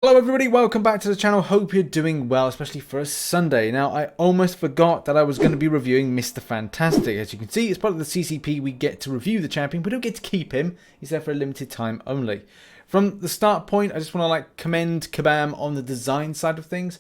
Hello everybody, welcome back to the channel. Hope you're doing well, especially for a Sunday. Now, I almost forgot that I was going to be reviewing Mr. Fantastic. As you can see, it's part of the CCP. We get to review the champion. We don't get to keep him. He's there for a limited time only. From the start point, I just want to commend Kabam on the design side of things.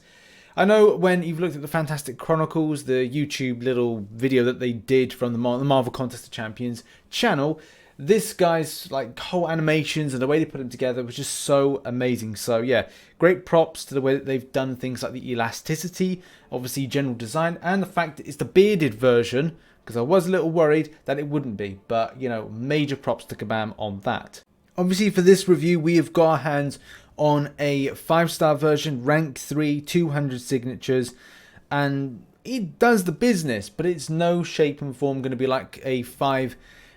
I know when you've looked at the Fantastic Chronicles, the YouTube little video that they did from the Marvel Contest of Champions channel, this guy's whole animations and the way they put them together was just so amazing. So yeah, great props to the way that they've done things like the elasticity, obviously general design, and the fact that it's the bearded version, because I was a little worried that it wouldn't be, but you know, major props to Kabam on that. Obviously for this review we have got our hands on a 5-star version, rank 3, 200 signatures, and it does the business, but it's no shape and form going to be like a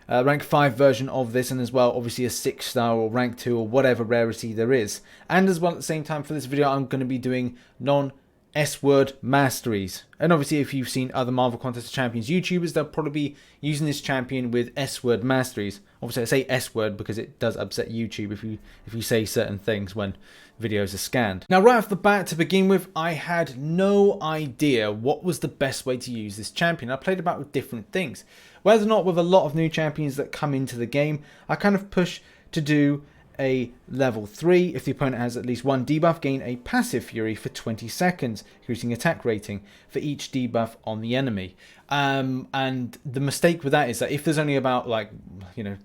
rank 5 version of this, and as well obviously a 6-star or rank 2 or whatever rarity there is. And as well at the same time for this video I'm going to be doing non-S-word masteries. And obviously if you've seen other Marvel Contest of Champions YouTubers, they'll probably be using this champion with S-word masteries. Obviously I say S-word because it does upset YouTube if you say certain things when videos are scanned. Now right off the bat, to begin with, I had no idea what was the best way to use this champion. I played about with different things. Whether or not with a lot of new champions that come into the game, I kind of push to do a level 3. If the opponent has at least one debuff, gain a passive fury for 20 seconds, increasing attack rating for each debuff on the enemy. And the mistake with that is that if there's only about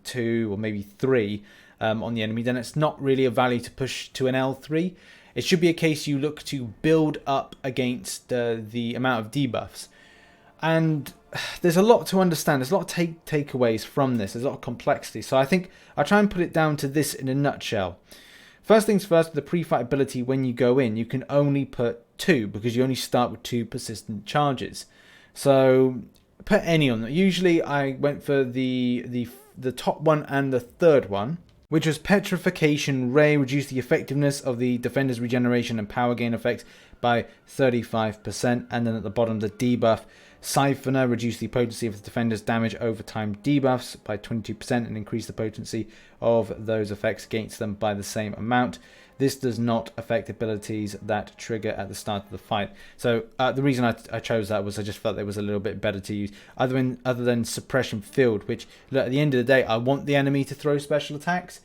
2 or maybe 3 on the enemy, then it's not really a value to push to an L3. It should be a case you look to build up against the amount of debuffs. And there's a lot to understand. There's a lot of takeaways from this. There's a lot of complexity. So I think I'll try and put it down to this in a nutshell. First things first, with the pre-fight ability, when you go in, you can only put 2 because you only start with 2 persistent charges. So put any on. Usually I went for the top one and the third one, which was Petrification Ray, reduced the effectiveness of the defender's regeneration and power gain effects by 35%. And then at the bottom, the debuff Siphoner, reduced the potency of the defender's damage over time debuffs by 22% and increase the potency of those effects against them by the same amount. This does not affect abilities that trigger at the start of the fight. So the reason I chose that was I just felt it was a little bit better to use other than Suppression Field, which look, at the end of the day I want the enemy to throw special attacks,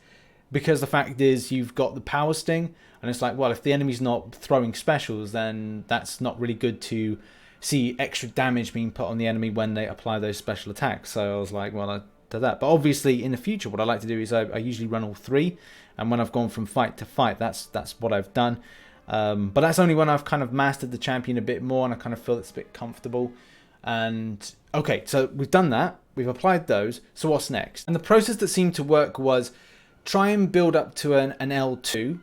because the fact is you've got the Power Sting, and it's like, well, if the enemy's not throwing specials, then that's not really good to see extra damage being put on the enemy when they apply those special attacks. So I was like, well, I do that. But obviously in the future what I like to do is I usually run all 3, and when I've gone from fight to fight, that's what I've done. But that's only when I've kind of mastered the champion a bit more and I kind of feel it's a bit comfortable. And okay, so we've done that, we've applied those, so what's next? And the process that seemed to work was try and build up to an L2.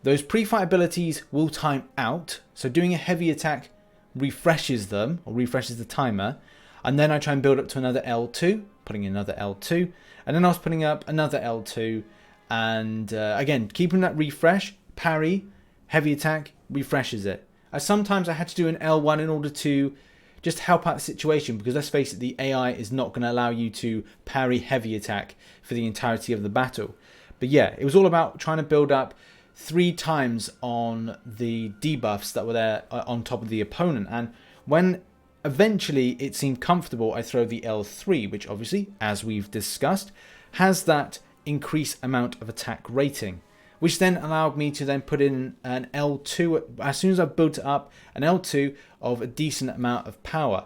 Those pre-fight abilities will time out, so doing a heavy attack refreshes them, or refreshes the timer, and then I try and build up to another L2, putting in another L2, and then I was putting up another L2, and again keeping that refresh, parry, heavy attack, refreshes it. Sometimes I had to do an L1 in order to just help out the situation, because let's face it, the AI is not going to allow you to parry heavy attack for the entirety of the battle. But yeah, it was all about trying to build up 3 times on the debuffs that were there on top of the opponent, and when eventually it seemed comfortable, I throw the L3, which obviously, as we've discussed, has that increased amount of attack rating, which then allowed me to then put in an L2 as soon as I built it up, an L2 of a decent amount of power.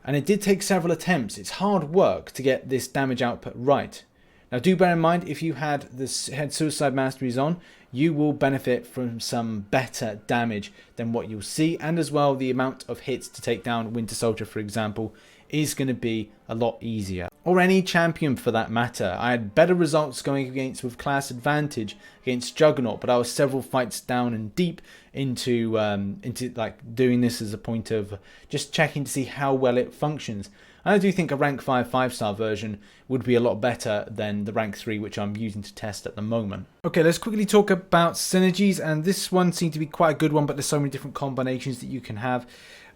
And it did take several attempts. It's hard work to get this damage output right. Now do bear in mind, if you had Suicide Masteries on, you will benefit from some better damage than what you'll see, and as well the amount of hits to take down Winter Soldier, for example, is going to be a lot easier. Or any champion for that matter. I had better results going against with class advantage against Juggernaut, but I was several fights down and deep into doing this as a point of just checking to see how well it functions. And I do think a rank 5 5-star version would be a lot better than the rank 3 which I'm using to test at the moment. Okay, let's quickly talk about Synergies, and this one seemed to be quite a good one, but there's so many different combinations that you can have.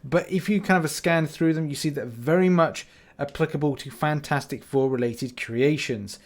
But if you kind of scan through them, you see that very much applicable to Fantastic Four related creations.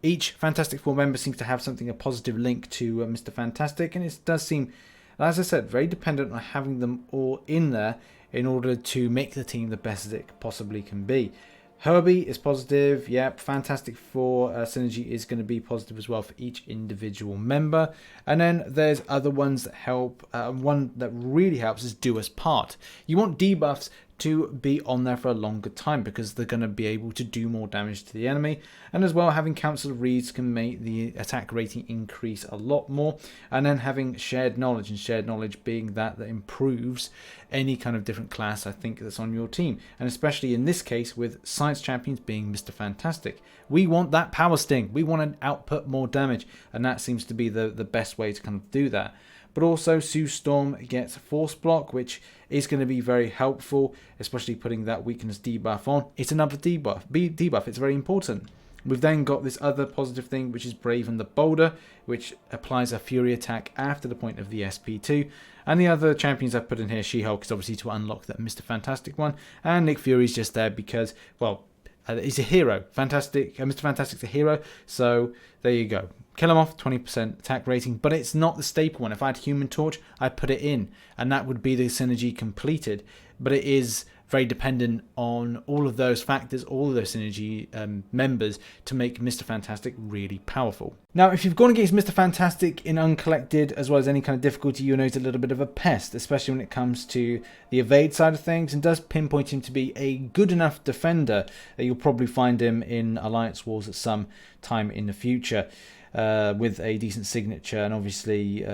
Each Fantastic Four member seems to have something, a positive link to Mr. Fantastic, and it does seem, as I said, very dependent on having them all in there in order to make the team the best it possibly can be. Herbie is positive, yep. Fantastic Four Synergy is going to be positive as well for each individual member. And then there's other ones that help. One that really helps is Do Us Part. You want debuffs to be on there for a longer time because they're going to be able to do more damage to the enemy, and as well having Council of Reeds can make the attack rating increase a lot more, and then having shared knowledge, and shared knowledge being that improves any kind of different class I think that's on your team, and especially in this case with Science Champions being Mr. Fantastic. We want that power sting, we want to output more damage, and that seems to be the best way to kind of do that. But also Sue Storm gets Force Block, which is going to be very helpful, especially putting that weakness debuff on. It's another debuff. It's very important. We've then got this other positive thing, which is Brave and the Boulder, which applies a Fury attack after the point of the SP2. And the other champions I've put in here, She-Hulk is obviously to unlock that Mr. Fantastic one, and Nick Fury's just there because, well, he's a hero. Mr. Fantastic's a hero, so there you go. Kill him off, 20% attack rating, but it's not the staple one. If I had Human Torch, I'd put it in, and that would be the synergy completed. But it is very dependent on all of those factors, all of those synergy members to make Mr. Fantastic really powerful. Now, if you've gone against Mr. Fantastic in uncollected, as well as any kind of difficulty, you'll know he's a little bit of a pest, especially when it comes to the evade side of things, and does pinpoint him to be a good enough defender that you'll probably find him in Alliance Wars at some time in the future. With a decent signature and obviously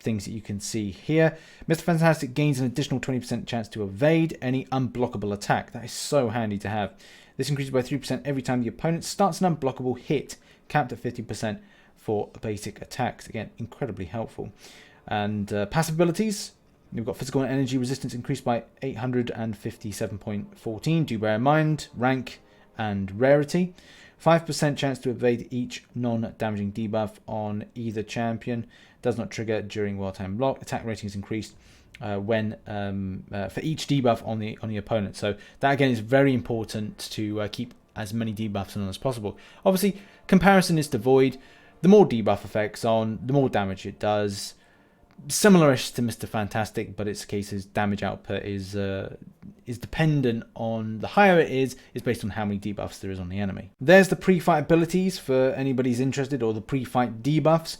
things that you can see here. Mr. Fantastic gains an additional 20% chance to evade any unblockable attack. That is so handy to have. This increases by 3% every time the opponent starts an unblockable hit, capped at 50% for basic attacks. Again, incredibly helpful. And passive abilities. We've got physical and energy resistance increased by 857.14. Do bear in mind rank and rarity. 5% chance to evade each non-damaging debuff on either champion. Does not trigger during well-timed block. Attack rating is increased when for each debuff on the opponent. So that again is very important to keep as many debuffs on as possible. Obviously, comparison is to void. The more debuff effects on, the more damage it does. Similar-ish to Mr. Fantastic, but its case is damage output is dependent on, the higher it is based on how many debuffs there is on the enemy. There's the pre-fight abilities for anybody's interested, or the pre-fight debuffs.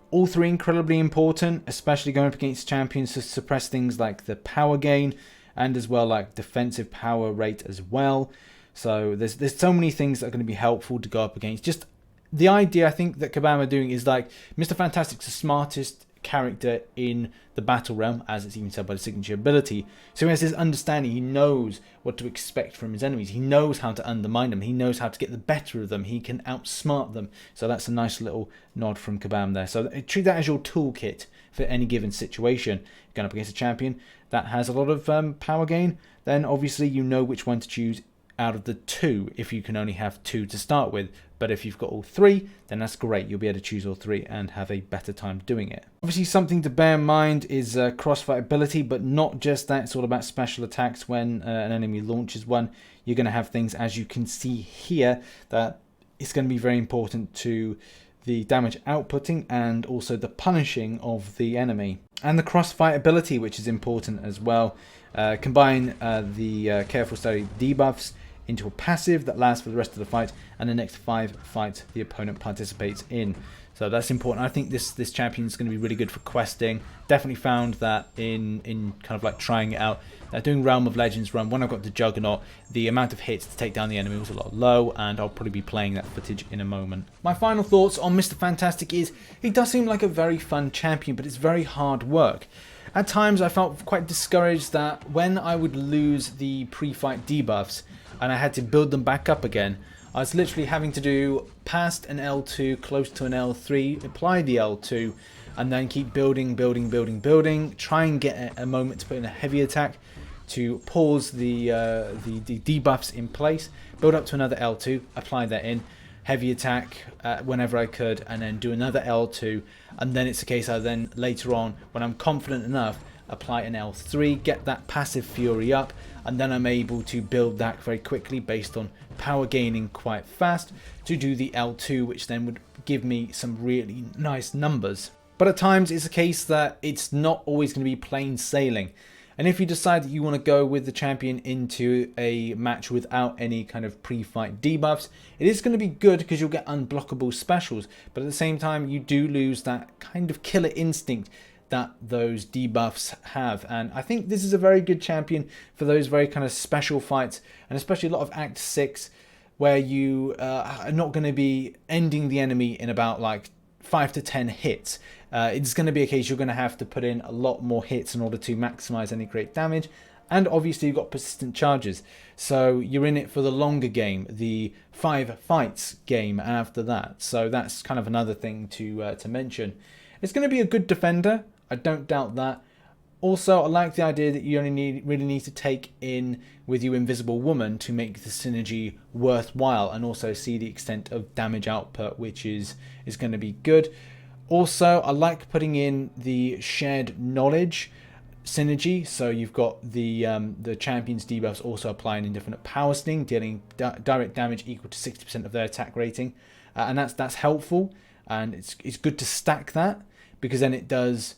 All three incredibly important, especially going up against champions to suppress things like the power gain, and as well like defensive power rate as well. So there's so many things that are going to be helpful to go up against. Just the idea I think that Kabam are doing is like, Mr. Fantastic's the smartest character in the battle realm, as it's even said by the signature ability. So he has this understanding, he knows what to expect from his enemies, he knows how to undermine them, he knows how to get the better of them, he can outsmart them. So that's a nice little nod from Kabam there. So treat that as your toolkit for any given situation. Going up against a champion that has a lot of power gain, then obviously you know which one to choose out of the two if you can only have two to start with. But if you've got all three, then that's great. You'll be able to choose all three and have a better time doing it. Obviously, something to bear in mind is crossfight ability, but not just that. It's all about special attacks. When an enemy launches one, you're going to have things, as you can see here, that it's going to be very important to the damage outputting and also the punishing of the enemy. And the crossfight ability, which is important as well. Combine the careful study debuffs into a passive that lasts for the rest of the fight, and the next 5 fights the opponent participates in. So that's important. I think this champion is going to be really good for questing. Definitely found that in kind of like trying it out. Doing Realm of Legends run, when I got to Juggernaut, the amount of hits to take down the enemy was a lot low, and I'll probably be playing that footage in a moment. My final thoughts on Mr. Fantastic is, he does seem like a very fun champion, but it's very hard work. At times I felt quite discouraged that when I would lose the pre-fight debuffs, and I had to build them back up again, I was literally having to do past an L2, close to an L3, apply the L2, and then keep building, try and get a moment to put in a heavy attack to pause the debuffs in place, build up to another L2, apply that in, heavy attack whenever I could, and then do another L2, and then it's a case I then later on, when I'm confident enough, apply an L3, get that passive fury up, and then I'm able to build that very quickly based on power gaining quite fast to do the L2, which then would give me some really nice numbers. But at times it's a case that it's not always going to be plain sailing. And if you decide that you want to go with the champion into a match without any kind of pre-fight debuffs, it is going to be good because you'll get unblockable specials. But at the same time, you do lose that kind of killer instinct that those debuffs have. And I think this is a very good champion for those very kind of special fights, and especially a lot of Act 6 where you are not going to be ending the enemy in about like 5 to 10 hits. It's going to be a case you're going to have to put in a lot more hits in order to maximize any great damage. And obviously you've got persistent charges, so you're in it for the longer game, the 5 fights game after that. So that's kind of another thing to mention. It's going to be a good defender, I don't doubt that. Also, I like the idea that you only really need to take in with you Invisible Woman to make the synergy worthwhile, and also see the extent of damage output, which is going to be good. Also, I like putting in the shared knowledge synergy, so you've got the champion's debuffs also applying in different power sting, dealing direct damage equal to 60% of their attack rating, and that's helpful, and it's good to stack that, because then it does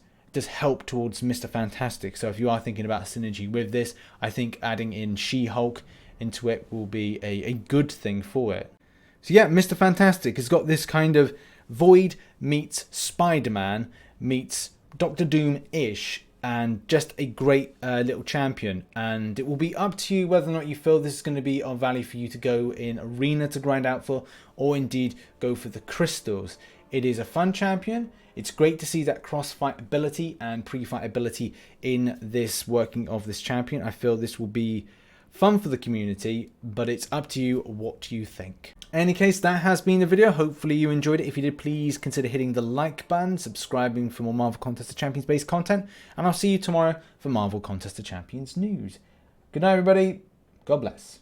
help towards Mr. Fantastic. So if you are thinking about synergy with this, I think adding in She-Hulk into it will be a good thing for it. So yeah, Mr. Fantastic has got this kind of Void meets Spider-Man meets Doctor Doom-ish, and just a great little champion. And it will be up to you whether or not you feel this is going to be of value for you to go in Arena to grind out for, or indeed go for the crystals. It is a fun champion. It's great to see that cross-fight ability and pre-fight ability in this working of this champion. I feel this will be fun for the community, but it's up to you what you think. In any case, that has been the video. Hopefully you enjoyed it. If you did, please consider hitting the like button, subscribing for more Marvel Contest of Champions based content, and I'll see you tomorrow for Marvel Contest of Champions news. Good night, everybody. God bless.